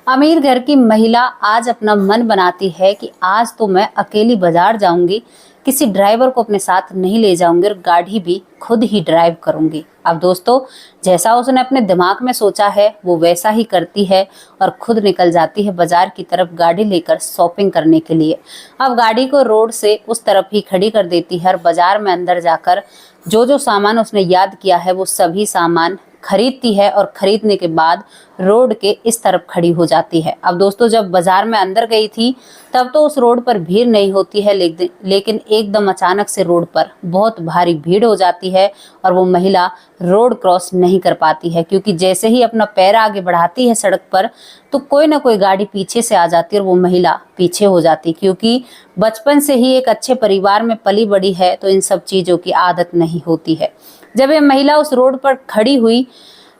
अमीर घर की महिला आज अपना मन बनाती है कि आज तो मैं अकेली बाजार जाऊंगी, किसी ड्राइवर को अपने साथ नहीं ले जाऊंगी और गाड़ी भी खुद ही ड्राइव करूंगी। अब दोस्तों, जैसा उसने अपने दिमाग में सोचा है वो वैसा ही करती है और खुद निकल जाती है बाजार की तरफ गाड़ी लेकर शॉपिंग करने के लिए। अब गाड़ी को रोड से उस तरफ ही खड़ी कर देती है और बाजार में अंदर जाकर जो जो सामान उसने याद किया है वो सभी सामान खरीदती है और खरीदने के बाद रोड के इस तरफ खड़ी हो जाती है। अब दोस्तों, जब बाजार में अंदर गई थी तब तो उस रोड पर भीड़ नहीं होती है, लेकिन एकदम अचानक से रोड पर बहुत भारी भीड़ हो जाती है और वो महिला रोड क्रॉस नहीं कर पाती है, क्योंकि जैसे ही अपना पैर आगे बढ़ाती है सड़क पर तो कोई ना कोई गाड़ी पीछे से आ जाती है और वो महिला पीछे हो जाती, क्योंकि बचपन से ही एक अच्छे परिवार में पली बड़ी है तो इन सब चीज़ों की आदत नहीं होती है। जब ये महिला उस रोड पर खड़ी हुई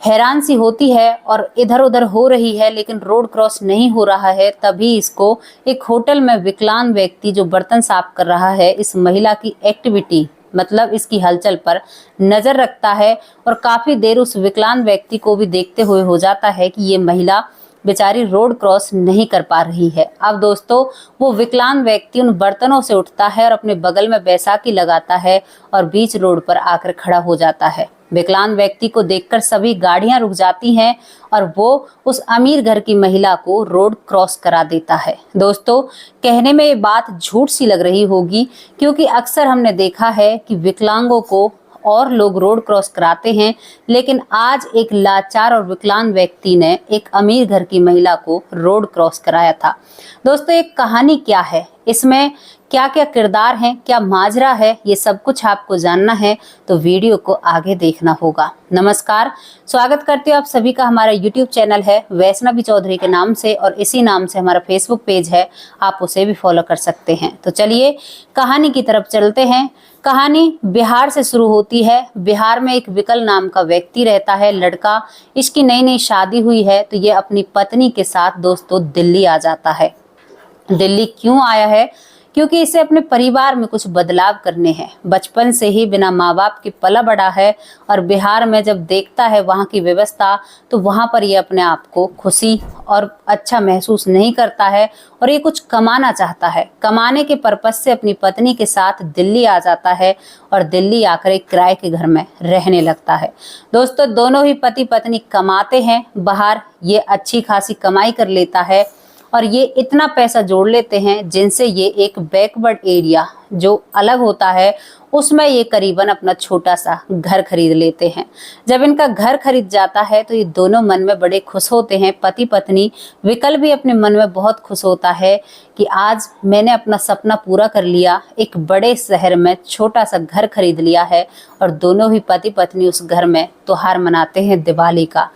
हैरान सी होती है और इधर उधर हो रही है लेकिन रोड क्रॉस नहीं हो रहा है, तभी इसको एक होटल में विकलांग व्यक्ति जो बर्तन साफ कर रहा है इस महिला की एक्टिविटी मतलब इसकी हलचल पर नजर रखता है और काफी देर उस विकलांग व्यक्ति को भी देखते हुए हो जाता है कि ये महिला बेचारी रोड क्रॉस नहीं कर पा रही है। अब दोस्तों, वो विकलांग व्यक्ति उन बर्तनों से उठता है और अपने बगल में बैसाखी लगाता है और बीच रोड पर आकर खड़ा हो जाता है। विकलांग व्यक्ति को देखकर सभी गाड़ियां रुक जाती हैं और वो उस अमीर घर की महिला को रोड क्रॉस करा देता है। दोस्तों, कहने में ये बात झूठ सी लग रही होगी, क्योंकि अक्सर हमने देखा है कि विकलांगों को और लोग रोड क्रॉस कराते हैं, लेकिन आज एक लाचार और विकलांग व्यक्ति ने एक अमीर घर की महिला को रोड क्रॉस कराया था। दोस्तों, एक कहानी क्या है, इसमें क्या क्या किरदार हैं, क्या माजरा है, ये सब कुछ आपको जानना है तो वीडियो को आगे देखना होगा। नमस्कार, स्वागत करती हूँ आप सभी का। हमारा YouTube चैनल है वैष्णवी चौधरी के नाम से और इसी नाम से हमारा Facebook पेज है, आप उसे भी फॉलो कर सकते हैं। तो चलिए कहानी की तरफ चलते हैं। कहानी बिहार से शुरू होती है। बिहार में एक विकल नाम का व्यक्ति रहता है, लड़का। इसकी नई नई शादी हुई है तो ये अपनी पत्नी के साथ दोस्तों दिल्ली आ जाता है। दिल्ली क्यों आया है? क्योंकि इसे अपने परिवार में कुछ बदलाव करने हैं। बचपन से ही बिना माँ बाप के पला बड़ा है और बिहार में जब देखता है वहाँ की व्यवस्था तो वहाँ पर ये अपने आप को खुशी और अच्छा महसूस नहीं करता है और ये कुछ कमाना चाहता है। कमाने के पर्पज से अपनी पत्नी के साथ दिल्ली आ जाता है और दिल्ली आकर एक किराए के घर में रहने लगता है। दोस्तों, दोनों ही पति पत्नी कमाते हैं बाहर। ये अच्छी खासी कमाई कर लेता है और ये इतना पैसा जोड़ लेते हैं जिनसे ये एक बैकवर्ड एरिया जो अलग होता है उसमें ये करीबन अपना छोटा सा घर खरीद लेते हैं। जब इनका घर खरीद जाता है तो ये दोनों मन में बड़े खुश होते हैं, पति पत्नी। विकल भी अपने मन में बहुत खुश होता है कि आज मैंने अपना सपना पूरा कर लिया, एक बड़े शहर में छोटा सा घर खरीद लिया है। और दोनों ही पति पत्नी उस घर में त्योहार मनाते हैं दिवाली का।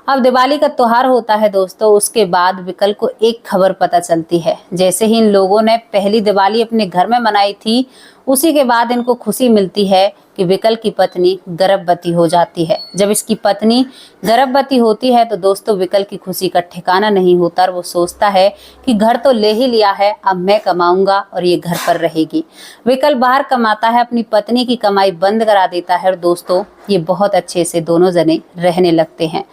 अब दिवाली का त्योहार होता है दोस्तों, उसके बाद विकल को एक खबर पता चलती है। जैसे ही इन लोगों ने पहली दिवाली अपने घर में मनाई थी, उसी के बाद इनको खुशी मिलती है कि विकल की पत्नी गर्भवती हो जाती है। जब इसकी पत्नी गर्भवती होती है तो दोस्तों विकल की खुशी का ठिकाना नहीं होता और वो सोचता है कि घर तो ले ही लिया है, अब मैं कमाऊंगा और ये घर पर रहेगी। विकल बाहर कमाता है, अपनी पत्नी की कमाई बंद करा देता है और दोस्तों ये बहुत अच्छे से दोनों जने रहने लगते हैं।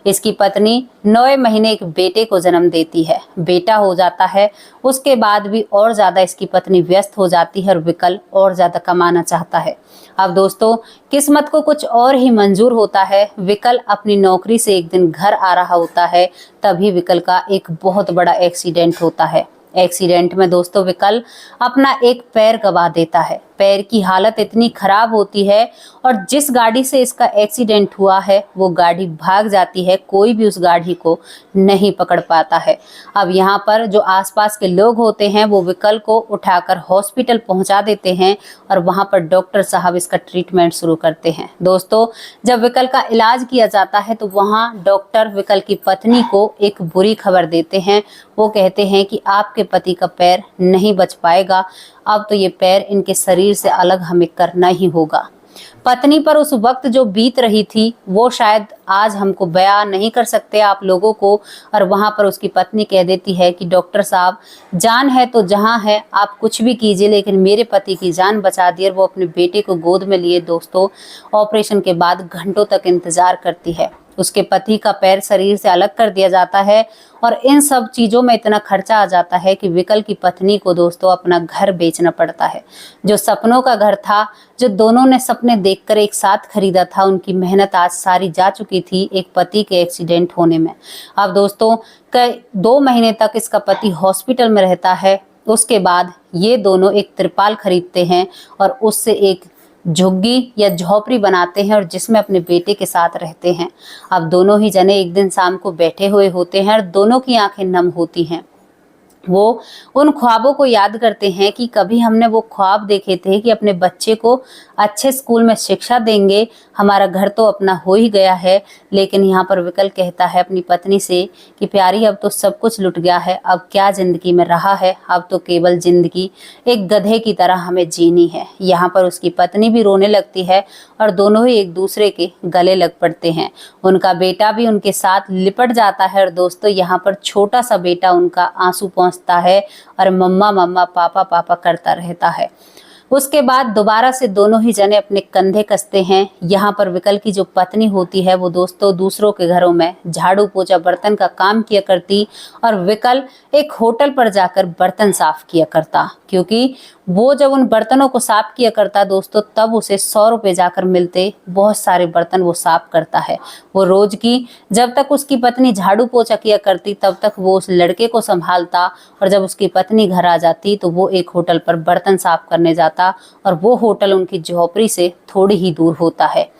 इसकी पत्नी 9 महीने एक बेटे को जन्म देती है। बेटा हो जाता है, उसके बाद भी और ज़्यादा इसकी पत्नी व्यस्त हो जाती है और विकल और ज़्यादा कमाना चाहता है। अब दोस्तों, किस्मत को कुछ और ही मंजूर होता है। विकल अपनी नौकरी से एक दिन घर आ रहा होता है, तभी विकल का एक बहुत बड़ा एक्सीडेंट होता है। एक्सीडेंट में दोस्तों विकल अपना एक पैर गंवा देता है। पैर की हालत इतनी खराब होती है और जिस गाड़ी से इसका एक्सीडेंट हुआ है वो गाड़ी भाग जाती है, कोई भी उस गाड़ी को नहीं पकड़ पाता है। अब यहाँ पर जो आसपास के लोग होते हैं वो विकल को उठाकर हॉस्पिटल पहुँचा देते हैं और वहाँ पर डॉक्टर साहब इसका ट्रीटमेंट शुरू करते हैं। दोस्तों, जब विकल का इलाज किया जाता है तो वहाँ डॉक्टर विकल की पत्नी को एक बुरी खबर देते हैं। वो कहते हैं कि आपके पति का पैर नहीं बच पाएगा, अब तो ये पैर इनके शरीर से अलग हमें करना ही होगा। पत्नी पर उस वक्त जो बीत रही थी वो शायद आज हमको बयान नहीं कर सकते आप लोगों को। और वहाँ पर उसकी पत्नी कह देती है कि डॉक्टर साहब, जान है तो जहाँ है आप कुछ भी कीजिए, लेकिन मेरे पति की जान बचा दी। और वो अपने बेटे को गोद में लिए दोस्तों ऑपरेशन के बाद घंटों तक इंतजार करती है। उसके पति का पैर शरीर से अलग कर दिया जाता है और इन सब चीज़ों में इतना खर्चा आ जाता है कि विकल की पत्नी को दोस्तों अपना घर बेचना पड़ता है। जो सपनों का घर था, जो दोनों ने सपने देखकर एक साथ खरीदा था, उनकी मेहनत आज सारी जा चुकी थी एक पति के एक्सीडेंट होने में। अब दोस्तों 2 महीने तक इसका पति हॉस्पिटल में रहता है। उसके बाद ये दोनों एक तिरपाल खरीदते हैं और उससे एक झुग्गी या झोपड़ी बनाते हैं और जिसमें अपने बेटे के साथ रहते हैं। अब दोनों ही जने एक दिन शाम को बैठे हुए होते हैं और दोनों की आंखें नम होती हैं। वो उन ख्वाबों को याद करते हैं कि कभी हमने वो ख्वाब देखे थे कि अपने बच्चे को अच्छे स्कूल में शिक्षा देंगे, हमारा घर तो अपना हो ही गया है। लेकिन यहाँ पर विकल कहता है अपनी पत्नी से कि प्यारी, अब तो सब कुछ लुट गया है, अब क्या जिंदगी में रहा है, अब तो केवल जिंदगी एक गधे की तरह हमें जीनी है। यहाँ पर उसकी पत्नी भी रोने लगती है और दोनों ही एक दूसरे के गले लग पड़ते हैं। उनका बेटा भी उनके साथ लिपट जाता है और दोस्तों यहाँ पर छोटा सा बेटा उनका आंसू पहुँचता है और मम्मा मम्मा पापा पापा करता रहता है। उसके बाद दोबारा से दोनों ही जने अपने कंधे कसते हैं। यहाँ पर विकल की जो पत्नी होती है वो दोस्तों दूसरों के घरों में झाड़ू पोछा बर्तन का काम किया करती और विकल एक होटल पर जाकर बर्तन साफ किया करता, क्योंकि वो जब उन बर्तनों को साफ किया करता दोस्तों तब उसे 100 रुपये जाकर मिलते। बहुत सारे बर्तन वो साफ करता है। वो रोज की जब तक उसकी पत्नी झाड़ू पोछा किया करती तब तक वो उस लड़के को संभालता और जब उसकी पत्नी घर आ जाती तो वो एक होटल पर बर्तन साफ करने जाता और वो होटल उनकी झोपड़ी से थोड़ी ही दूर होता है।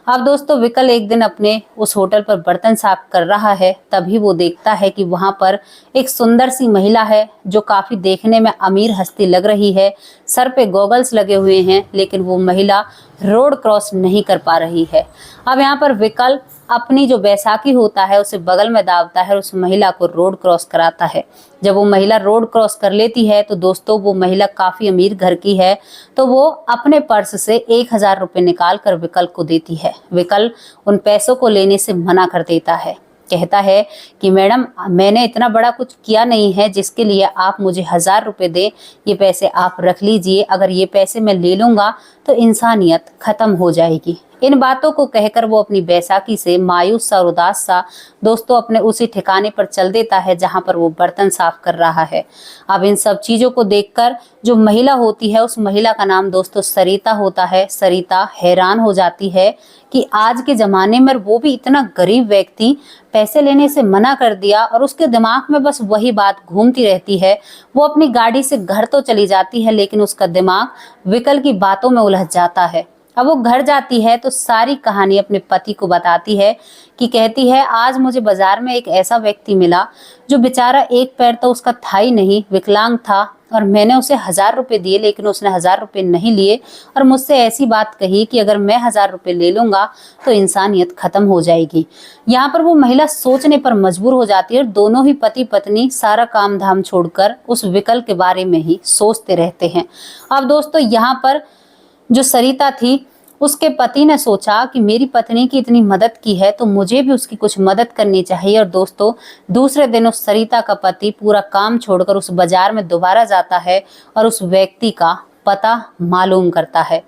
अब दोस्तों विकल एक दिन अपने उस होटल पर बर्तन साफ कर रहा है, तभी वो देखता है कि वहां पर एक सुंदर सी महिला है जो काफी देखने में अमीर हस्ती लग रही है। सर पे गॉगल्स लगे हुए हैं, लेकिन वो महिला रोड क्रॉस नहीं कर पा रही है। अब यहाँ पर विकल अपनी जो बैसाखी होता है उसे बगल में दावता है और उस महिला को रोड क्रॉस कराता है। जब वो महिला रोड क्रॉस कर लेती है तो दोस्तों वो महिला काफ़ी अमीर घर की है, तो वो अपने पर्स से 1000 रुपये निकाल कर विकल को देती है। विकल उन पैसों को लेने से मना कर देता है, कहता है कि मैडम मैंने इतना बड़ा कुछ किया नहीं है जिसके लिए आप मुझे 1000 रुपये दें, ये पैसे आप रख लीजिए, अगर ये पैसे मैं ले लूँगा तो इंसानियत ख़त्म हो जाएगी। इन बातों को कहकर वो अपनी बैसाखी से मायूस सा और उदास सा दोस्तों अपने उसी ठिकाने पर चल देता है जहां पर वो बर्तन साफ कर रहा है। अब इन सब चीज़ों को देखकर जो महिला होती है, उस महिला का नाम दोस्तों सरिता होता है। सरिता हैरान हो जाती है कि आज के ज़माने में वो भी इतना गरीब व्यक्ति पैसे लेने से मना कर दिया और उसके दिमाग में बस वही बात घूमती रहती है। वो अपनी गाड़ी से घर तो चली जाती है लेकिन उसका दिमाग विकल की बातों में उलझ जाता है। अब वो घर जाती है तो सारी कहानी अपने पति को बताती है कि कहती है आज मुझे बाजार में एक ऐसा व्यक्ति मिला जो बेचारा एक पैर तो उसका था ही नहीं, विकलांग था, और मैंने उसे 1000 रुपये दिए लेकिन उसने 1000 रुपये नहीं लिए और मुझसे ऐसी बात कही कि अगर मैं 1000 रुपये ले लूँगा तो इंसानियत ख़त्म हो जाएगी। यहाँ पर वो महिला सोचने पर मजबूर हो जाती है और दोनों ही पति पत्नी सारा काम धाम छोड़कर उस विकल के बारे में ही सोचते रहते हैं। अब दोस्तों यहाँ पर जो सरिता थी उसके पति ने सोचा कि मेरी पत्नी की इतनी मदद की है तो मुझे भी उसकी कुछ मदद करनी चाहिए। और दोस्तों दूसरे दिन उस सरिता का पति पूरा काम छोड़कर उस बाजार में दोबारा जाता है और उस व्यक्ति का पता मालूम करता है।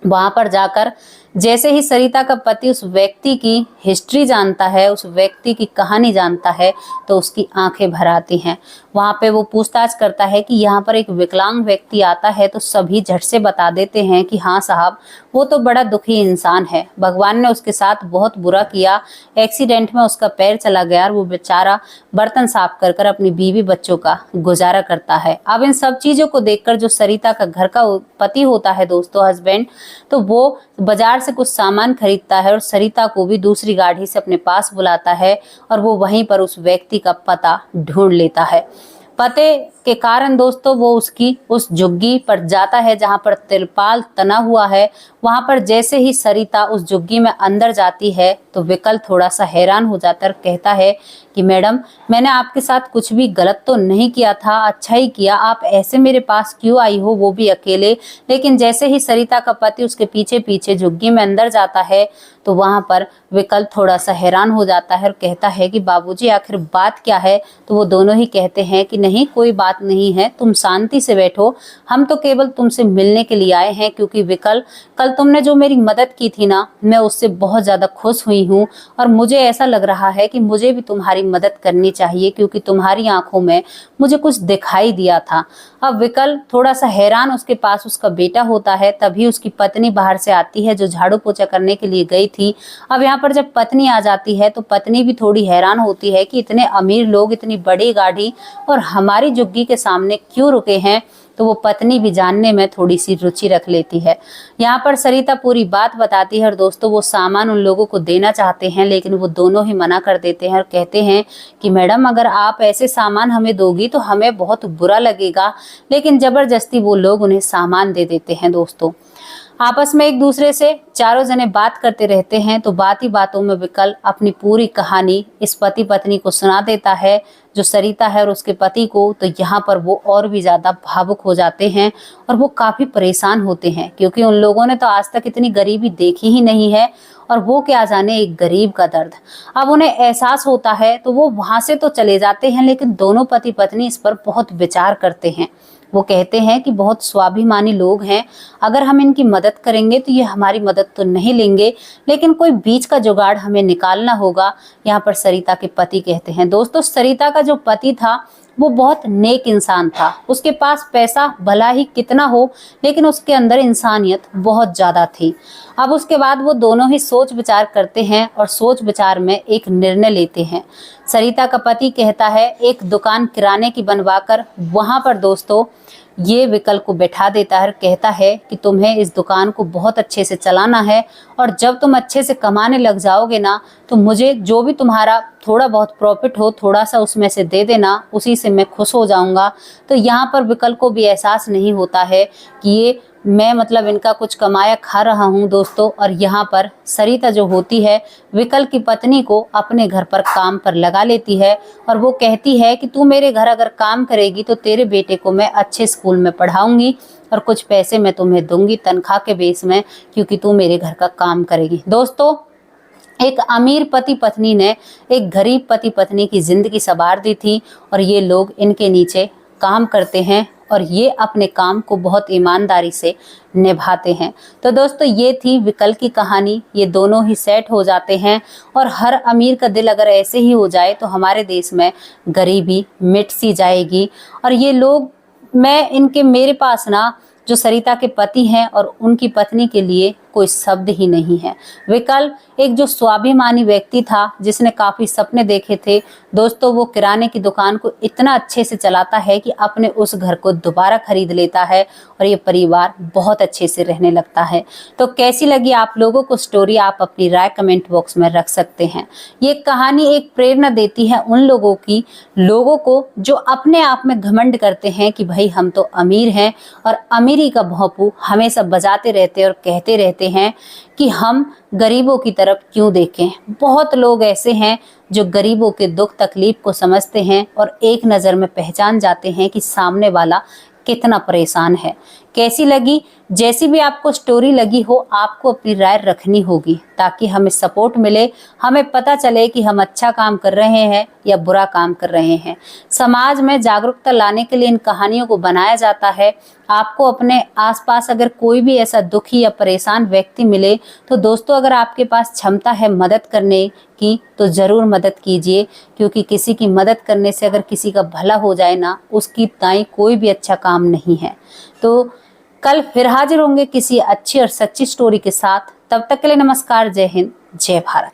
वहां पर जाकर जैसे ही सरिता का पति उस व्यक्ति की हिस्ट्री जानता है, उस व्यक्ति की कहानी जानता है, तो उसकी आंखें भर आती हैं। वहाँ पे वो पूछताछ करता है कि यहाँ पर एक विकलांग व्यक्ति आता है तो सभी झट से बता देते हैं कि हाँ साहब वो तो बड़ा दुखी इंसान है, भगवान ने उसके साथ बहुत बुरा किया, एक्सीडेंट में उसका पैर चला गया और वो बेचारा बर्तन साफ कर कर अपनी बीवी बच्चों का गुजारा करता है। अब इन सब चीज़ों को देखकर जो सरिता का घर का पति होता है दोस्तों, हस्बैंड, तो वो बाजार से कुछ सामान खरीदता है और सरिता को भी दूसरी गाड़ी से अपने पास बुलाता है और वो वहीं पर उस व्यक्ति का पता ढूंढ लेता है। पते के कारण दोस्तों वो उसकी उस झुग्गी पर जाता है जहां पर तिरपाल तना हुआ है। वहां पर जैसे ही सरिता उस झुग्गी में अंदर जाती है तो विकल थोड़ा सा हैरान हो जाता है, कहता है कि मैडम मैंने आपके साथ कुछ भी गलत तो नहीं किया था, अच्छा ही किया, आप ऐसे मेरे पास क्यों आई हो, वो भी अकेले। लेकिन जैसे ही सरिता का पति उसके पीछे पीछे झुग्गी में अंदर जाता है तो वहां पर विकल थोड़ा सा हैरान हो जाता है और कहता है कि बाबूजी आखिर बात क्या है। तो वो दोनों ही कहते हैं कि नहीं कोई बात नहीं है, तुम शांति से बैठो, हम तो केवल तुमसे मिलने के लिए आए हैं, क्योंकि विकल कल तुमने जो मेरी मदद की थी ना, मैं उससे बहुत ज़्यादा खुश हुई हूँ और मुझे ऐसा लग रहा है कि मुझे भी तुम्हारी मदद करनी चाहिए, क्योंकि तुम्हारी आंखों में मुझे कुछ दिखाई दिया था। अब विकल थोड़ा सा हैरान, उसके पास उसका बेटा होता है। तभी उसकी पत्नी बाहर से आती है जो झाड़ू पोछा करने के लिए गई थी। अब यहाँ पर जब पत्नी आ जाती है तो पत्नी भी थोड़ी हैरान होती है कि इतने अमीर लोग इतनी बड़ी गाड़ी और हमारी झुग्गी के सामने क्यों रुके हैं। तो वो पत्नी भी जानने में थोड़ी सी रुचि रख लेती है। यहाँ पर सरिता पूरी बात बताती है और दोस्तों वो सामान उन लोगों को देना चाहते हैं, लेकिन वो दोनों ही मना कर देते हैं और कहते हैं कि मैडम अगर आप ऐसे सामान हमें दोगी तो हमें बहुत बुरा लगेगा। लेकिन जबरदस्ती वो लोग उन्हें सामान दे देते हैं। दोस्तों आपस में एक दूसरे से चारों जने बात करते रहते हैं। तो बात ही बातों में विकल अपनी पूरी कहानी इस पति पत्नी को सुना देता है, जो सरिता है और उसके पति को। तो यहाँ पर वो और भी ज्यादा भावुक हो जाते हैं और वो काफी परेशान होते हैं, क्योंकि उन लोगों ने तो आज तक इतनी गरीबी देखी ही नहीं है और वो क्या जाने एक गरीब का दर्द। अब उन्हें एहसास होता है तो वो वहां से तो चले जाते हैं, लेकिन दोनों पति पत्नी इस पर बहुत विचार करते हैं। वो कहते हैं कि बहुत स्वाभिमानी लोग हैं, अगर हम इनकी मदद करेंगे तो ये हमारी मदद तो नहीं लेंगे, लेकिन कोई बीच का जुगाड़ हमें निकालना होगा। यहाँ पर सरिता के पति कहते हैं। दोस्तों सरिता का जो पति था वो बहुत नेक इंसान था। उसके पास पैसा भला ही कितना हो, लेकिन उसके अंदर इंसानियत बहुत ज्यादा थी। अब उसके बाद वो दोनों ही सोच विचार करते हैं और सोच विचार में एक निर्णय लेते हैं। सरिता का पति कहता है एक दुकान किराने की बनवाकर वहां पर दोस्तों ये विकल को बैठा देता है, कहता है कि तुम्हें इस दुकान को बहुत अच्छे से चलाना है और जब तुम अच्छे से कमाने लग जाओगे ना तो मुझे जो भी तुम्हारा थोड़ा बहुत प्रॉफिट हो थोड़ा सा उसमें से दे देना, उसी से मैं खुश हो जाऊंगा। तो यहाँ पर विकल को भी एहसास नहीं होता है कि ये मैं मतलब इनका कुछ कमाया खा रहा हूँ दोस्तों। और यहाँ पर सरिता जो होती है विकल की पत्नी को अपने घर पर काम पर लगा लेती है और वो कहती है कि तू मेरे घर अगर काम करेगी तो तेरे बेटे को मैं अच्छे स्कूल में पढ़ाऊंगी और कुछ पैसे मैं तुम्हें दूंगी तनख्वाह के बेस में, क्योंकि तू मेरे घर का काम करेगी। दोस्तों एक अमीर पति पत्नी ने एक गरीब पति पत्नी की जिंदगी संवार दी थी और ये लोग इनके नीचे काम करते हैं और ये अपने काम को बहुत ईमानदारी से निभाते हैं। तो दोस्तों ये थी विकल की कहानी। ये दोनों ही सेट हो जाते हैं और हर अमीर का दिल अगर ऐसे ही हो जाए तो हमारे देश में गरीबी मिट सी जाएगी। और ये लोग मेरे पास ना जो सरिता के पति हैं और उनकी पत्नी के लिए कोई शब्द ही नहीं है। विकल एक जो स्वाभिमानी व्यक्ति था जिसने काफी सपने देखे थे दोस्तों, वो किराने की दुकान को इतना अच्छे से चलाता है कि अपने उस घर को दोबारा खरीद लेता है और ये परिवार बहुत अच्छे से रहने लगता है। तो कैसी लगी आप लोगों को स्टोरी, आप अपनी राय कमेंट बॉक्स में रख सकते हैं। ये कहानी एक प्रेरणा देती है उन लोगों को जो अपने आप में घमंड करते हैं कि भाई हम तो अमीर हैं और अमीरी का भोंपू हमेशा बजाते रहते और कहते रहते हैं कि हम गरीबों की तरफ क्यों देखें। बहुत लोग ऐसे हैं जो गरीबों के दुख तकलीफ को समझते हैं और एक नज़र में पहचान जाते हैं कि सामने वाला कितना परेशान है। कैसी लगी, जैसी भी आपको स्टोरी लगी हो आपको अपनी राय रखनी होगी ताकि हमें सपोर्ट मिले, हमें पता चले कि हम अच्छा काम कर रहे हैं या बुरा काम कर रहे हैं। समाज में जागरूकता लाने के लिए इन कहानियों को बनाया जाता है। आपको अपने आसपास अगर कोई भी ऐसा दुखी या परेशान व्यक्ति मिले तो दोस्तों अगर आपके पास क्षमता है मदद करने की तो ज़रूर मदद कीजिए, क्योंकि किसी की मदद करने से अगर किसी का भला हो जाए ना उसकी ताई कोई भी अच्छा काम नहीं है। तो कल फिर हाजिर होंगे किसी अच्छी और सच्ची स्टोरी के साथ। तब तक के लिए नमस्कार, जय हिंद, जय भारत।